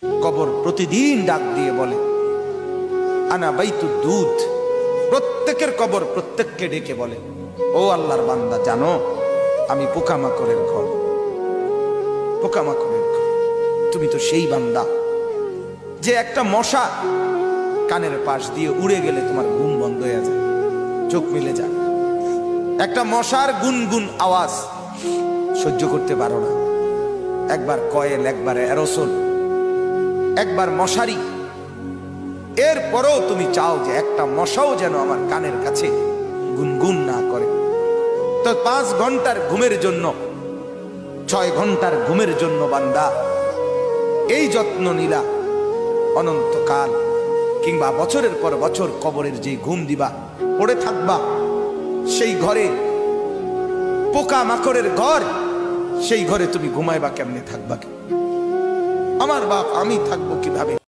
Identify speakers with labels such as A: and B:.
A: কবর প্রতিদিন ডাক দিয়ে বলে আনা বাইতুদ দুধ। প্রত্যেকের কবর প্রত্যেককে ডেকে বলে, ও আল্লাহর বান্দা, জানো আমি পোকামাকড়ের ঘর, পোকামাকড়ের ঘর। তুমি তো সেই বান্দা যে একটা মশা কানের পাশ দিয়ে উড়ে গেলে তোমার ঘুম বন্ধ হয়ে যায়, চোখ মিলে যায়। একটা মশার গুনগুন আওয়াজ সহ্য করতে পারো না। একবার কয়েল, একবার অ্যারোসোল, একবার মশারি, এরপরও তুমি চাও যে একটা মশাও যেন আমার কানের কাছে গুনগুন না করে। তো 5 ঘন্টার ঘুমের জন্য, 6 ঘন্টার ঘুমের জন্য বান্দা এই যত্ন নিলা, অনন্তকাল কিংবা বছরের পর বছর কবরের যে ঘুম দিবা, পড়ে থাকবা সেই ঘরে, পোকা মাকড়ের ঘর, সেই ঘরে তুমি ঘুমাইবা কেমনে, থাকবা? আমার বাপ, আমি থাকবো কিভাবে?